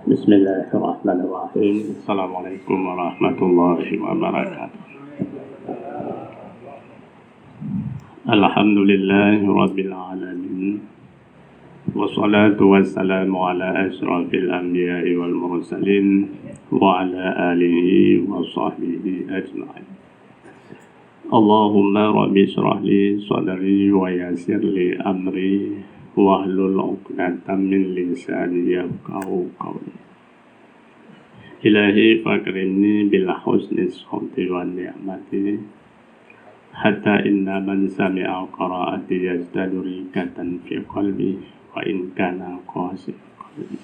Bismillahirrahmanirrahim. Assalamualaikum warahmatullahi wabarakatuh. Alhamdulillahi rabbil alamin. Wassalatu wassalamu ala asyrafil anbiya'i wal mursalin wa ala alihi wa sahbihi ajma'in. Allahumma rabbi syrah li sadri wa yassir li amri wahlul 'uqdatam min lisani yafqahu qawli. Ilahi fakrimni bil husni shawti wa ni'mati hatta inna man sami'a qira'ati yazdadu rikatan fi qalbi wa in kana qasi qalbi.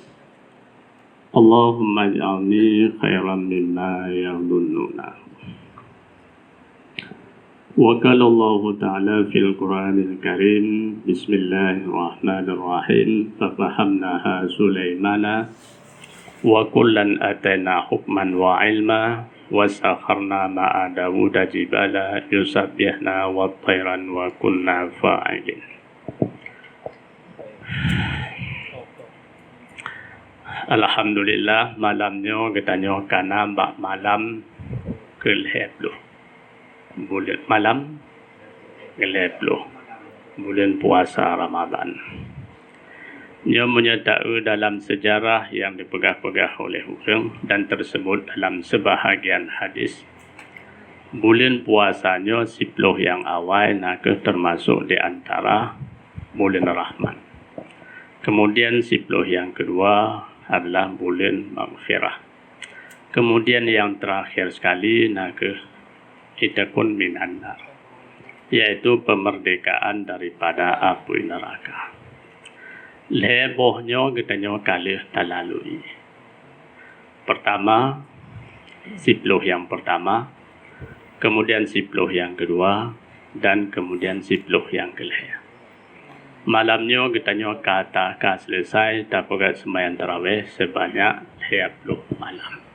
Allahumma ij'alni khairan mimma yadhunnuna. Wa qala Allah ta'ala fil Qur'anil Karim, bismillahirrahmanirrahim, fa fahamnaha Sulaimana wa kullan atayna hukman wa ilma wa sakharna ma'a Dawuda jibala yusabbihna wa tayran wa kunna fa'ilin. Alhamdulillah, malamnya katanya kana mbak malam kelep lu. Bulan malam kelep lu. Bulan puasa Ramadan. Ia menyertai dalam sejarah yang dipegang-pegang oleh orang dan tersebut dalam sebahagian hadis. Bulan puasanya 10 yang awal nak termasuk di antara bulan Rahman. Kemudian 10 yang kedua adalah bulan Maghfirah. Kemudian yang terakhir sekali nak itakun minan nar, yaitu pemerdekaan daripada api neraka. Lebohnya katanya kali terlalui. Pertama, 10 yang pertama, kemudian 10 yang kedua, dan kemudian 10 yang kelima. Malamnya katanya kata selesai dapat sembahyang tarawih sebanyak 20 malam.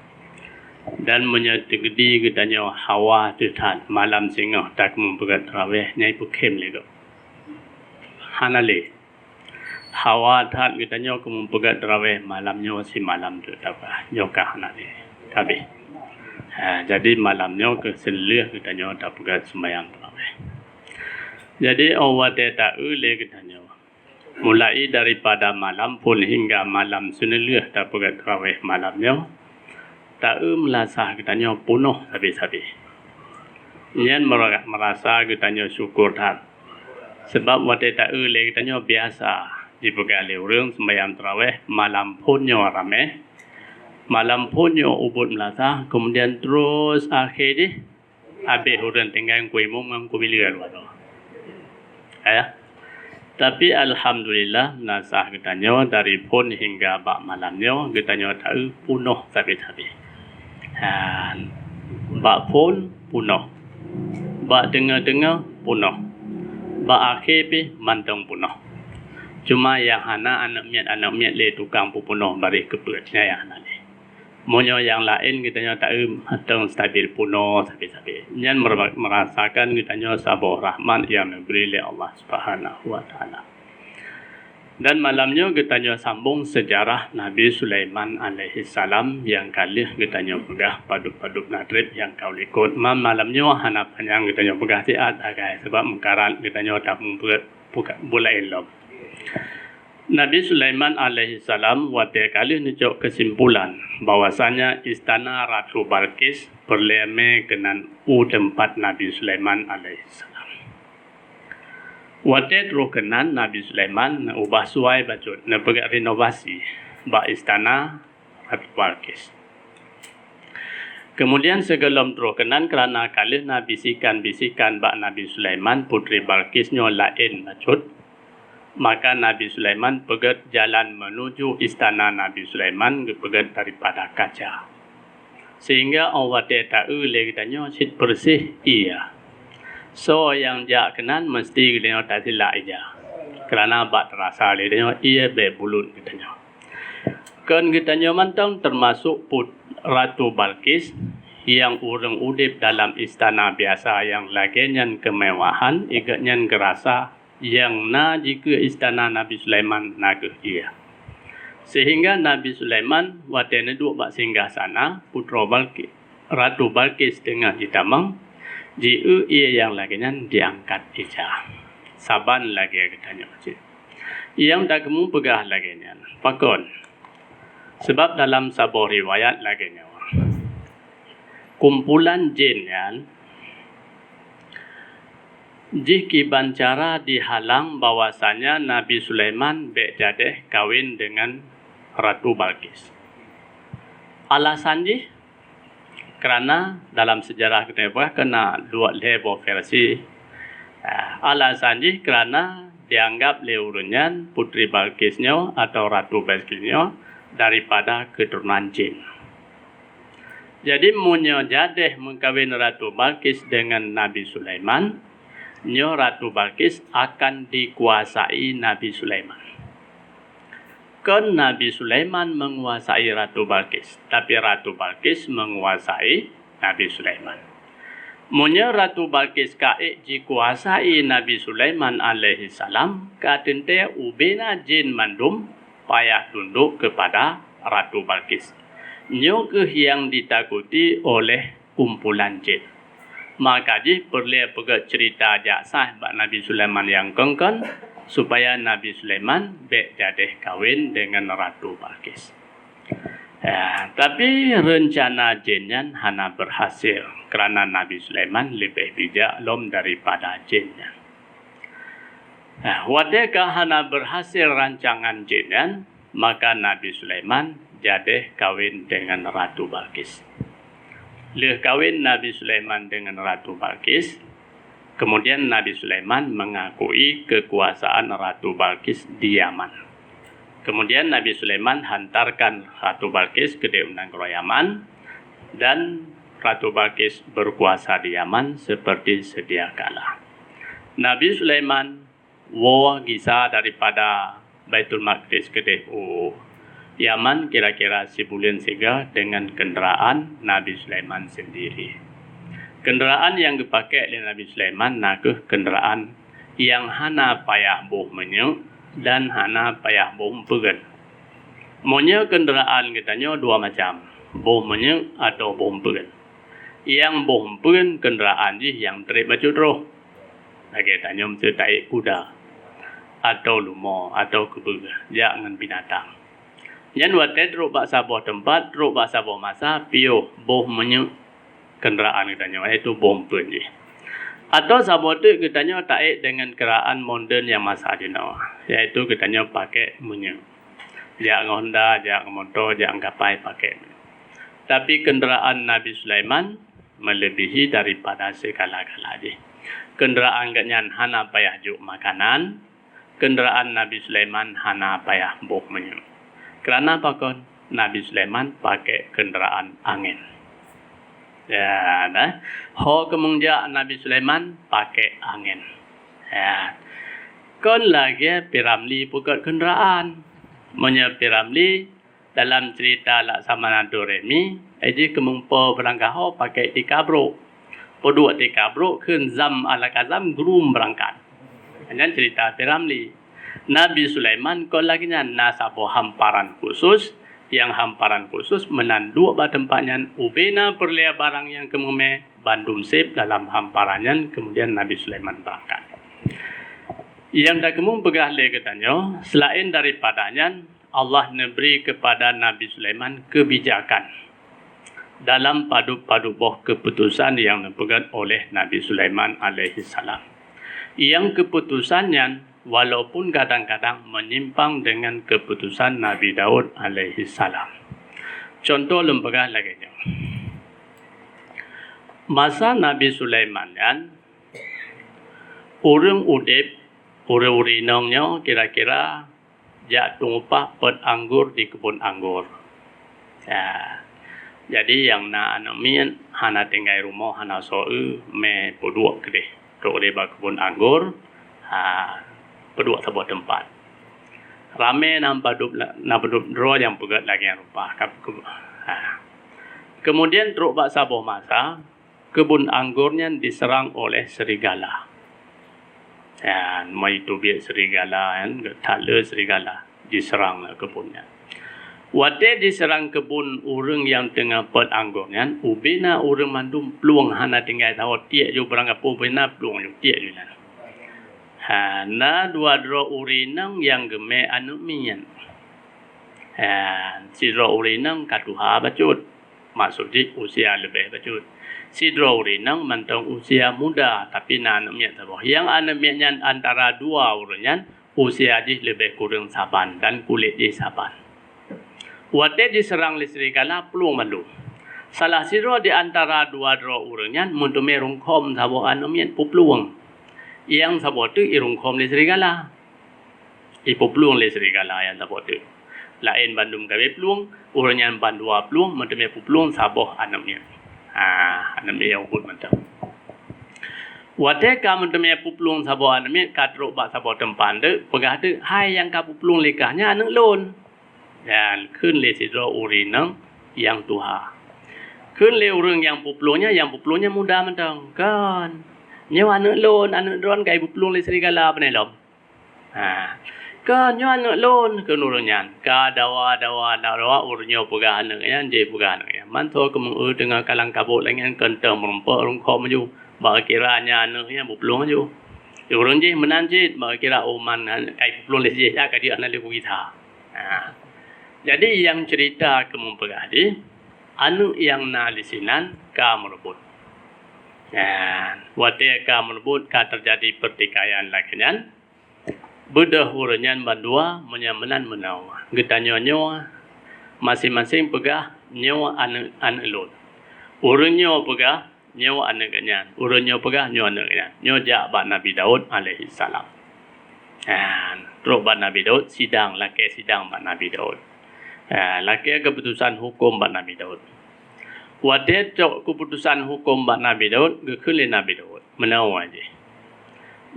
Dan menyertai katanya hawa tuhan malam singa tak membuat tarawih nyai pukem lego. Hanale. Hawa tat katanya kamu pegat tarawih malamnya si malam tu dapat nyokah nanti tapi jadi malamnya ke seluruh katanya tak pegat sembahyang tarawih. Jadi awak tak boleh katanya mulai daripada malam pun hingga malam seluruh tak pegat tarawih malamnya tak merasa katanya penuh habis-habis. Yang merasa katanya syukur tat sebab waktu tak boleh katanya biasa dipegang oleh orang sembahyang tarawih malam punnya ramai, malam punnya ubud melasa, kemudian terus akhir ni habis orang tinggal kuih mung kuih liar wadah. Tapi alhamdulillah nasah katanya dari pun hingga bak malamnya katanya tahu penuh habis-habis. Bak pun penuh, bak dengar-dengar penuh, bak akhir pi mantang penuh. Cuma yang anak miat le tukang pupunoh bari kepetnya yang anak le. Monyo yang lain kitanya tak hatang stabil puno sabi-sabi. Yang merasakan kitanya sabah rahmat yang diberi oleh Allah Subhanahu wa taala. Dan malamnya kitanya sambung sejarah Nabi Sulaiman alaihi salam yang kali kitanya pegah paduk-paduk nadrib yang kau ikut. Malamnya hanapan yang kitanya pegah tiat agak sebab mengkarat kitanya tak membuat bulai elok. Nabi Sulaiman alaihi salam waktu kali menunjuk kesimpulan bahwasanya istana Ratu Balqis berleme dengan tempat Nabi Sulaiman alaihi salam. Waktu terus kenan Nabi Sulaiman ubah suai bajut nak pergi renovasi bak istana Ratu Balqis. Kemudian sebelum terus kenan kerana kali bisikan bak Nabi Sulaiman putri Balqisnya lain bajut. Maka Nabi Sulaiman pegat jalan menuju istana Nabi Sulaiman pegat daripada kaca. Sehingga Allah tak boleh katanya sit bersih iya. So yang jak kenan mesti katanya tak silap aja. Kerana bak terasa katanya iya bebulut katanya. Kan katanya mantang termasuk Ratu Balqis yang orang udip dalam istana biasa yang laginya kemewahan, ikatnya gerasa yang jika istana Nabi Sulaiman nak dia. Sehingga Nabi Sulaiman watene duk bak singgah sana, putra Balkis, Ratu Balkis tengah ditamang, jiu ia yang laginya diangkat ija. Saban lagi katanya macam. Yang tak kemu pegah laginya. Pakon. Sebab dalam sebuah riwayat laginya. Kumpulan jin yang jiki bancara dihalang bahwasanya Nabi Sulaiman berjadeh kawin dengan Ratu Balkis. Alasan ji kerana dalam sejarah kita kena dua level versi. Alasan ji kerana dianggap leurunyan Putri Balkisnya atau Ratu Balkisnya daripada keturunan jin. Jadi munyo jadeh mengkawin Ratu Balkis dengan Nabi Sulaiman, nyo Ratu Balkis akan dikuasai Nabi Sulaiman. Kan Nabi Sulaiman menguasai Ratu Balkis, tapi Ratu Balkis menguasai Nabi Sulaiman. Munyo Ratu Balkis kaik dikuasai Nabi Sulaiman alaihi salam, katente ubena jin mandum payah tunduk kepada Ratu Balkis. Nyo ke yang ditakuti oleh kumpulan jin. Maka ji perlu pegat cerita jaksah bak Nabi Sulaiman yang kongkon supaya Nabi Sulaiman berjadeh kawin dengan Ratu Balkis. Tapi rencana jinnya hana berhasil kerana Nabi Sulaiman lebih bijak lom daripada jinnya. Watkah hana berhasil rancangan jinnya, maka Nabi Sulaiman jadeh kawin dengan Ratu Balkis. Leh kawin Nabi Sulaiman dengan Ratu Balkis, kemudian Nabi Sulaiman mengakui kekuasaan Ratu Balkis di Yaman. Kemudian Nabi Sulaiman hantarkan Ratu Balkis ke negara Yaman dan Ratu Balkis berkuasa di Yaman seperti sedia kala. Nabi Sulaiman gisa daripada Baitul Maqdis ke Yaman kira-kira sebulan sega dengan kenderaan Nabi Sulaiman sendiri. Kenderaan yang dipakai oleh Nabi Sulaiman nakuh kenderaan yang hana payah boh menyuk dan hana payah boh pegan. Monya kenderaan katanya dua macam, boh menyuk atau boh pegan. Yang boh pegan kenderaan ji yang terip baju roh. Lagi tanya mesti taik kuda atau lumo atau kebega, jangan binatang. Yang watet ruk bak sabuah tempat, ruk bak sabuah masa, piuh boh menyuk kenderaan katanya, itu bom pun je. Atau sabuah tu katanya taik dengan kenderaan moden yang masa dina, iaitu katanya pakai menyuk. Jangan Honda, jangan motor, jangan kapai pakai. Tapi kenderaan Nabi Sulaiman melebihi daripada segala-gala je. Kenderaan katanya hana payah juk makanan, kenderaan Nabi Sulaiman hana payah boh menyuk. Kerana apa kon? Nabi Sulaiman pakai kenderaan angin. Ya, dah. Ho kemungjak Nabi Sulaiman pakai angin. Ya. Kon lagi Piramli pukat kenderaan. Monya Piramli dalam cerita Laksamana Doremi, aja kemungpo berangkat ho pakai tikabro. Podua tikabro kun zam ala kazam grum berangkat. Hanya cerita Piramli. Nabi Sulaiman kau lagi nasabo hamparan khusus, yang hamparan khusus menanduk pada tempatnya ubena perlia barang yang kemume bandum sip dalam hamparannya, kemudian Nabi Sulaiman berangkat. Yang tak kemung pegah le katanya, selain daripadanya Allah memberi kepada Nabi Sulaiman kebijakan dalam padu-padu boh keputusan yang dipegang oleh Nabi Sulaiman alaihi salam. Yang keputusannya walaupun kadang-kadang menyimpang dengan keputusan Nabi Daud alaihi salam. Contoh lembaga lagi. Masa Nabi Sulaiman kan, orang udip, orang urinongnya kira-kira jatuh upah pot anggur di kebun anggur. Ya. Jadi yang nak anamian hana tinggal rumah hana soe me poduk kedeh. Tok de kebun anggur. Peduk sebuah tempat. Ramai nampak duduk draw yang pegat lagi yang rupa. Kemudian teruk bak sabuh masa, kebun anggurnya diserang oleh serigala. Mai tu biak serigala, tala serigala diserang kebunnya. Wate diserang kebun urang yang tengah pot anggur kan, ubina urang mandum peluang hana tinggal tahu tiak jo berangkat ubina peluang jo tiak jo nan. Na dua urinang yang geme anu mian. Si urinang katuha bacut. Maksudnya usia lebih bacut. Si urinang mantong usia muda tapi na anu mian tahu. Yang anu mian antara dua urangnya usia je lebih kurang saban dan kulit je saban. Wate diserang listri kala peluang malu. Salah siro di antara dua urangnya untuk merungkom sabo anu mian peluang. Yang sabo tu irungkom listri kala. Peluang listri kala yang sabo tu. Lain bandum gawe peluang, urangnya bandua peluang untuk peluang sabo anu mian. Anu mian ukut mantap. Wate kamu untuk peluang sabo anu mian kadro bak sabo tempan tu pegah tu hai yang kapu peluang lekahnya anu lon. Dan kun le sidro urinang yang tuha. Kun le urang yang puplunya muda mentang kan. Nyawa anak lon, anak dron kai puplung le serigala apa lom. Kan nyawa anak lon kun urangnya. Ka dawa urangnya pegah anak yan je pegah anak yan. Manto kemung dengan kalang kabut lengan kentang merempok rungkop maju. Ba kiranya anak yan puplung maju. Urang je menanjit ba kira oman kai puplung le je ka dia anak le kita. Jadi yang cerita kemempegadi, anu yang nalisinan ka merebut. Wate ka merebut ka terjadi pertikaian lakian. Bedah uranyan bandua menyamanan menawa. Kita nyawa masing-masing pegah nyawa anak lon. Urang nyawa pegah nyawa anak ganyan. Urang nyawa pegah nyawa anak ganyan. Nyawa jak bak Nabi Daud alaihi salam. Terus bak Nabi Daud sidang laki sidang bak Nabi Daud. Laki keputusan hukum bak Nabi Daud. Wadet cok keputusan hukum bak Nabi Daud gekuli Nabi Daud menawa aje.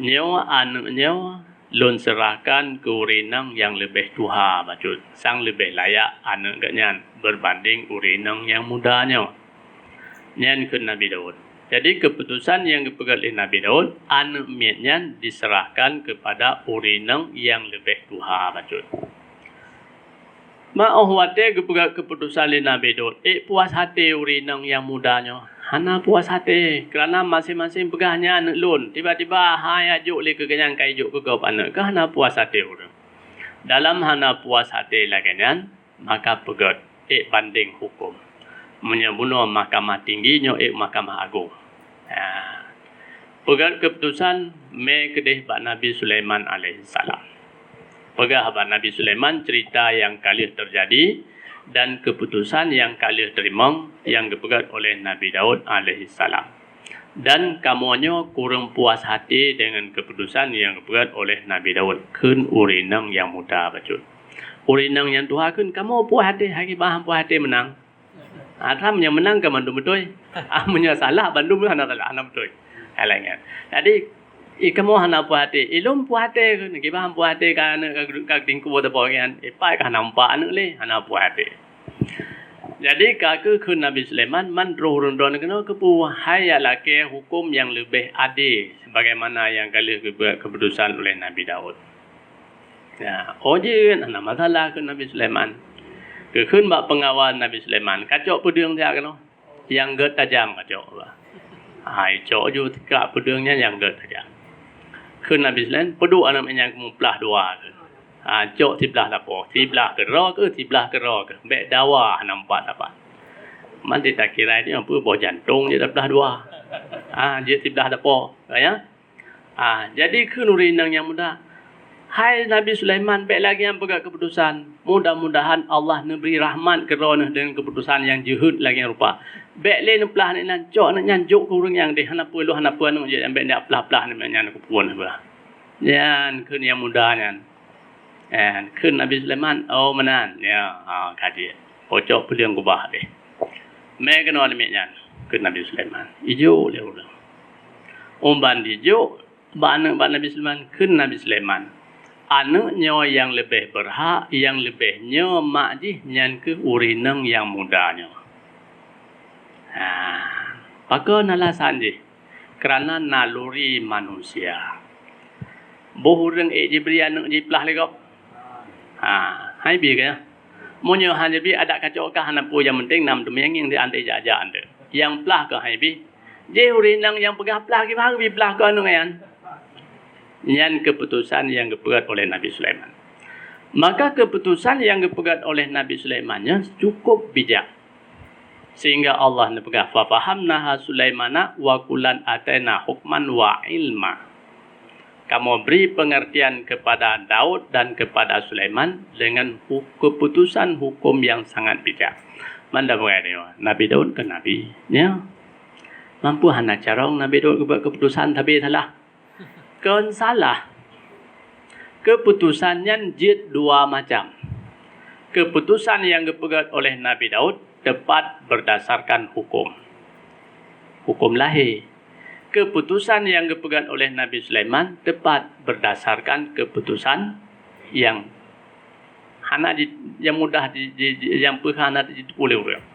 Nyawa anak nyawa lon serahkan ke urinang yang lebih tuha bacut. Sang lebih layak anak ganyan berbanding urinang yang mudanya. Nyan ke Nabi Daud. Jadi keputusan yang dipegang oleh Nabi Daud anak miatnya diserahkan kepada urinang yang lebih tuha bacut. Wate kepegang keputusan oleh Nabi Daud. Puas hati urinang yang mudanya. Hana puas hati. Kerana masing-masing pegahnya anak lun. Tiba-tiba hai ajuk le keganyan kai juk ke gop anak. Ke hana puas hati orang. Dalam hana puas hati lagian maka pegat banding hukum. Menyebunuh mahkamah tinggi nyo mahkamah agung. Pegat keputusan me kedih bak Nabi Sulaiman alaihi salam. Pegah bak Nabi Sulaiman cerita yang kali terjadi dan keputusan yang kali terima yang dipegat oleh Nabi Daud alaihi salam. Dan kamunya kurang puas hati dengan keputusan yang dipegat oleh Nabi Daud. Kun urinang yang muda bacut. Urinang yang tuha kun kamu puas hati, haki baham puas hati menang. Atam yang menang ke bandung betul. Amunya salah bandung hana salah hana betul. Alangan. Jadi kamu hana puas hati. Ilum puas hati kun haki baham puas hati kan kag tingku boda bagian. Pai kan nampak anak le hana puas hati. Jadi kaku kun Nabi Sulaiman man roh-roh kena kepu hai laki hukum yang lebih adil sebagaimana yang kali keputusan oleh Nabi Daud. Ya, oje ana masalah kun Nabi Sulaiman. Kekun bak pengawal Nabi Sulaiman. Kacok pedang dia kan. Yang get tajam kacok ba. Hai cok ju tika pedangnya yang get tajam. Kun Nabi Sulaiman pedu anak yang memplah dua ke. Cok sebelah lapo. Sebelah ke ro ke sebelah ke ro ke. Bek dawa nampak apa. Man dia tak kira dia apa bawah jantung dia sebelah dua. Dia sebelah lapo. Ya. Jadi kun urinang yang muda. Hai Nabi Sulaiman baik lagi yang pegang keputusan. Mudah-mudahan Allah memberi rahmat kerana dengan keputusan yang juhud lagi yang rupa. Baik lain pelah ni lancok nak nyanjuk ke orang yang dia hana puluh hana puan je yang baik dia pelah-pelah ni nyan ke puan apa. Yan kun yang mudahnya. Kun Nabi Sulaiman menan ya kaji. Pocok peliang kubah deh. Me kena ni nyan kun Nabi Sulaiman. Ijo le orang. Umban dijo ba Nabi Sulaiman kun Nabi Sulaiman. Anaknya yang lebih berhak, yang lebih nyamak je, yang ke urinang yang mudanya. Maka nalasan je, kerana naluri manusia. Bohurang Jibril anak je pelah legap. Hai biar kaya. Munyo hanya bi ada kacau kah hanapu yang penting nam demiang yang di ante jaja ante. Yang pelah ke hai bi. Je urinang yang pegah pelah ki bang bi pelah ke anu ngayan. Yan keputusan yang dipegat oleh Nabi Sulaiman. Maka keputusan yang dipegat oleh Nabi Sulaimannya cukup bijak. Sehingga Allah nepegah fa fahamnaha Sulaimana wa kullan ataina hukman wa ilma. Kamu beri pengertian kepada Daud dan kepada Sulaiman dengan keputusan hukum yang sangat bijak. Manda berkata, Nabi Daud ke Nabi. Ya. Mampu hana carong Nabi Daud buat keputusan tapi salah. Kan salah. Keputusannya jid dua macam. Keputusan yang dipegang oleh Nabi Daud tepat berdasarkan hukum. Hukum lahir. Keputusan yang dipegang oleh Nabi Sulaiman tepat berdasarkan keputusan yang hana yang mudah yang perhana dipulih orang.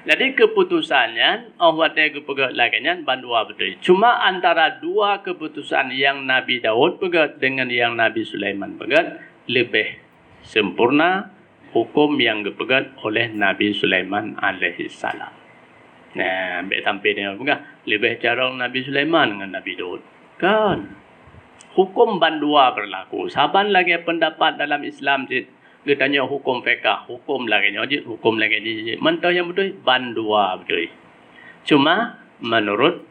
Jadi keputusannya Allah Taala pegang laginya bandua betul. Cuma antara dua keputusan yang Nabi Daud pegang dengan yang Nabi Sulaiman pegang lebih sempurna hukum yang dipegang oleh Nabi Sulaiman alaihi salam. Nah, baik sampai dengan apa? Lebih carong Nabi Sulaiman dengan Nabi Daud. Kan? Hukum bandua berlaku. Saban lagi pendapat dalam Islam dia tanya hukum fiqh, hukum lagi ni, hukum lagi ni. Mentah yang betul bandua betul. Cuma menurut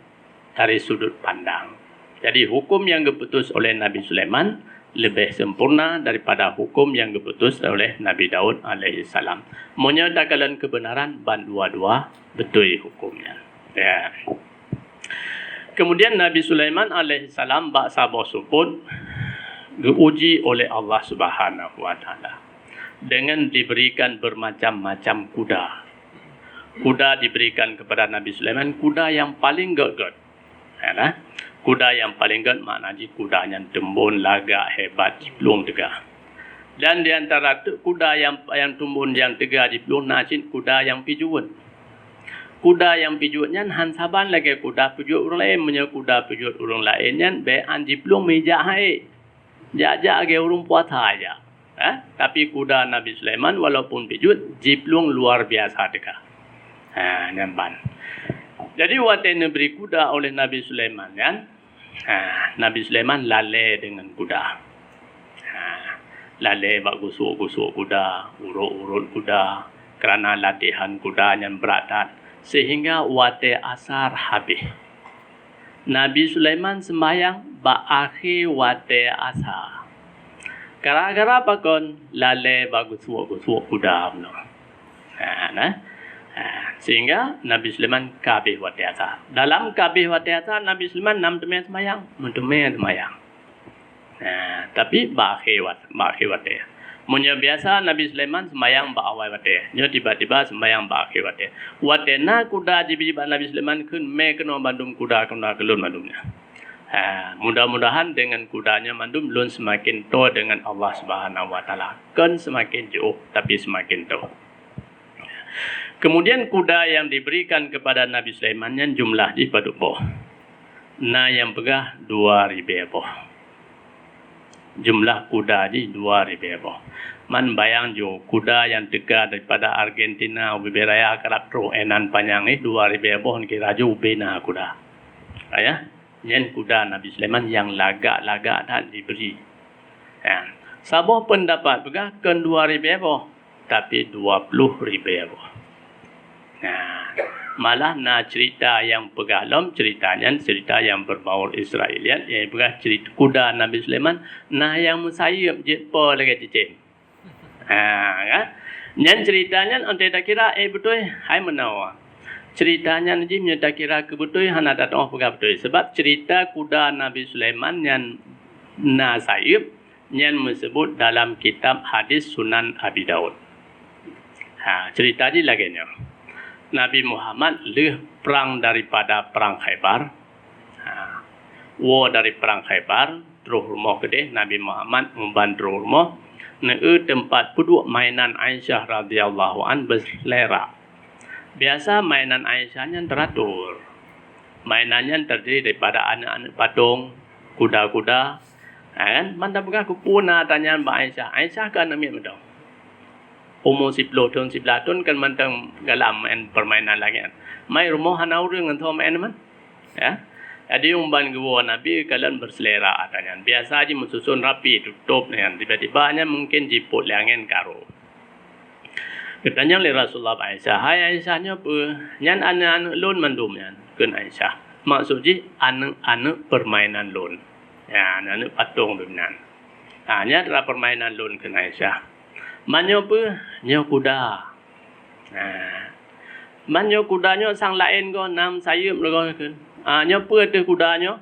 dari sudut pandang. Jadi hukum yang diputus oleh Nabi Sulaiman lebih sempurna daripada hukum yang diputus oleh Nabi Daud alaihi salam. Menyatakan kebenaran bandua-dua betul hukumnya. Ya. Kemudian Nabi Sulaiman alaihi salam bak sabar suput diuji oleh Allah Subhanahu wa taala dengan diberikan bermacam-macam kuda. Kuda diberikan kepada Nabi Sulaiman, kuda yang paling gagah. Ya, kuda yang paling gagah maknanya kuda yang tembun, lagak, hebat, jiplung tegah. Dan di antara kuda yang tumbun yang tegah jiplung nacin kuda yang pijuan. Kuda yang pijuannya hansaban lagi kuda pijut orang lain punya kuda pijut orang lainnya bean jiplung meja hai. Jajak age urung puasa aja. Tapi kuda Nabi Sulaiman walaupun pijut jiplung luar biasa tegah. Nampan. Jadi waktu beri kuda oleh Nabi Sulaiman kan. Nabi Sulaiman lalai dengan kuda. Lalai bak gusuk-gusuk kuda, urut-urut kuda kerana latihan kuda yang berat sehingga waktu asar habis. Nabi Sulaiman sembahyang bak akhir waktu asar. Gara-gara apa kon lalai bak gusuk-gusuk kuda benar. Sehingga Nabi Sulaiman kabeh waktu asar. Dalam kabeh waktu asar Nabi Sulaiman 6 temen sembahyang, mentemen sembahyang. Tapi bakhir waktu. Munya biasa Nabi Sulaiman sembahyang awal waktu. Nyo tiba-tiba sembahyang bakhir waktu. Waktu na kuda jibi-jibi Nabi Sulaiman kun me kena bandum kuda kena kelun bandumnya. Mudah-mudahan dengan kudanya bandum lun semakin to dengan Allah Subhanahu wa taala. Kan semakin jauh tapi semakin to. Kemudian kuda yang diberikan kepada Nabi Sulaiman yang jumlah di padupo. Na yang pegah 2,000 boh. Jumlah kuda di 2,000 boh. Man bayang jo kuda yang tegak daripada Argentina uberaya kerap ro enan panjang 2,000 boh kira jo bena kuda. Ayah, yang kuda Nabi Sulaiman yang lagak-lagak dah diberi. Sabah pendapat pegah kan 2,000 boh tapi 20,000 boh. Malah cerita yang pegalom cerita yang berbaur Israeliat yang pegah cerita kuda Nabi Sulaiman yang musayib jepa lagi cicing. Yang ceritanya ante tak kira betul hai menawa. Ceritanya ni tak kira ke betul hana datang pegah betul sebab cerita kuda Nabi Sulaiman yang sayib yang disebut dalam kitab hadis Sunan Abi Daud. Cerita ni lagi nya. Nabi Muhammad perang daripada perang Khaybar. War dari perang Khaybar, terus rumah gede Nabi Muhammad membantu rumah. Tempat puduk mainan Aisyah radhiyallahu an berselera. Biasa mainan Aisyahnya teratur. Mainannya terdiri daripada anak-anak patung, kuda-kuda, Kan? Mantap pegah ku puna tanyaan Mbak Aisyah. Aisyah kan anak miat medang. Umur 10 tahun, 11 tahun kan mantang galam main permainan lagi kan. Mai rumah hanau dengan thau main man. Ya. Jadi umban gua Nabi kalian berselera katanya. Biasa aja mensusun rapi tutup kan. Tiba-tiba hanya mungkin jiput lengan karo. Ketanya oleh Rasulullah Aisyah, hai Aisyahnya apa? Nyan anak-anak lon mandum yan. Kun Aisyah. Maksudnya anak-anak permainan lon. Ya, anak patung benar. Hanya adalah permainan lon kun Aisyah. Manyo apa? Nyo kuda. Manyo kudanya sang lain ko nam sayup lo kan. Nyo apa tu kudanya?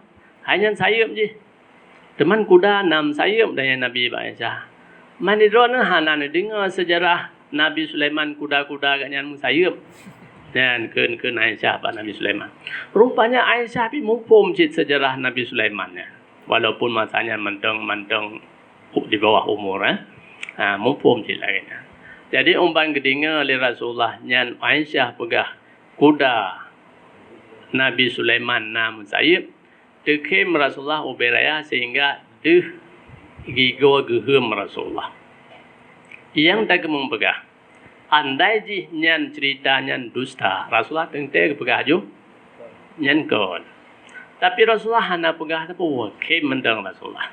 Hanya sayup je. Teman kuda nam sayup dari Nabi Aisyah. Manidron hana dengar sejarah Nabi Sulaiman kuda-kuda agaknya sayup. Dan kun Aisyah pak Nabi Sulaiman. Rupanya Aisyah pi mupum cit sejarah Nabi Sulaiman ya. Walaupun masanya mentang di bawah umur mupum cit lagi. Jadi umpan kedinga oleh Rasulullah nyan Aisyah pegah kuda Nabi Sulaiman nam sayup. Dekem Rasulullah uberaya sehingga gigo gehem Rasulullah. Yang tak kemung pegah. Andai ji nyan cerita nyan dusta. Rasulullah tengte pegah ju. Nyan kon. Tapi Rasulullah hana pegah tapi kem mendang Rasulullah.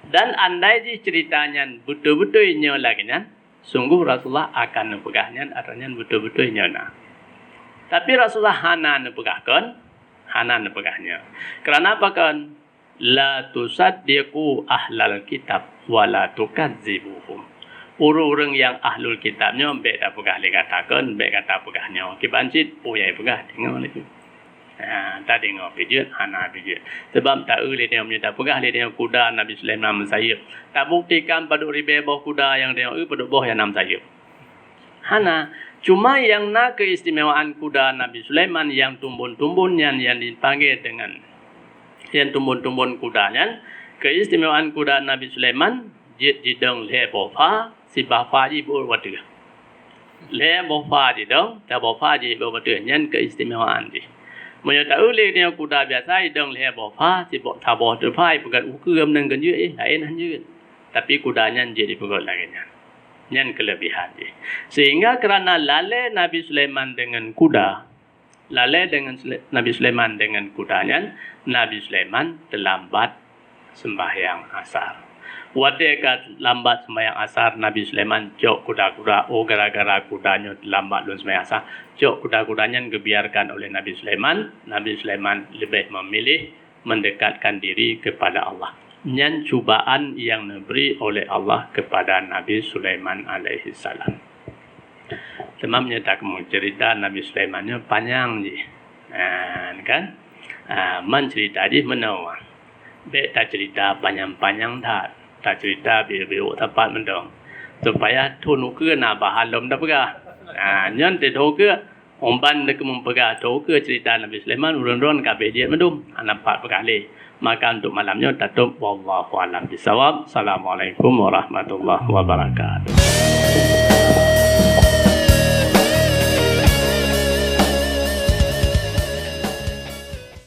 Dan andai ji cerita nyan betul-betul nyo lagi nyan. Sungguh Rasulullah akan pegah nyan artinya betul-betul nyo na. Tapi Rasulullah hana pegah kon. Hana pegahnya. Kerana apa kan? La tusaddiqu ahlal kitab wa la tukadzibuhum. Orang-orang yang ahlul kitabnya baik tak pegah dia katakan, baik kata pegahnya. Kibancit, puyai pegah, tengok lagi. Tak tengok pijut, hana pijut. Sebab tak dia punya tak pegah, dia tengok kuda Nabi Sulaiman sayup. Tak buktikan pada ribe bawah kuda yang tengok, pada bawah yang nam sayup. Hana, cuma yang nak keistimewaan kuda Nabi Sulaiman yang tumbun-tumbunnya yang dipanggil dengan yang tumbun-tumbun kudanya, keistimewaan kuda Nabi Sulaiman, jid jidong le bofa, si bafa ji bor watu. Le bofa jidong, ta bofa ji bor watu, yang keistimewaan ji. Menyo tahu le dia kuda biasa jidong le bofa, si bok ta bor tu pai bukan ukum nang kan je lain hanya. Tapi kudanya jadi pegol lagi nya. Yang kelebihan je. Sehingga kerana lalai Nabi Sulaiman dengan kuda, lalai dengan Nabi Sulaiman dengan kudanya, Nabi Sulaiman terlambat sembahyang asar. Wadai lambat sembahyang asar, Nabi Sulaiman jok kuda-kuda, gara-gara kudanya lambat lun sembahyang asar, jok kuda-kudanya dibiarkan oleh Nabi Sulaiman. Nabi Sulaiman lebih memilih mendekatkan diri kepada Allah. Yang cubaan yang diberi oleh Allah kepada Nabi Sulaiman alaihi salam. Temam tak mau cerita Nabi Sulaimannya panjang je. Kan? Mencerita je menawa. Baik tak cerita panjang-panjang tak. Tak cerita biru-biru tepat mendong. Supaya tunu ke nak bahalom dah pegah. Nyan te do ke omban dek mempegah do ke cerita Nabi Sulaiman urun-urun kabeh dia mendum. Nampak pegah le. Maka untuk malamnya tutup wallahu alam bisawab. Assalamualaikum warahmatullahi wabarakatuh.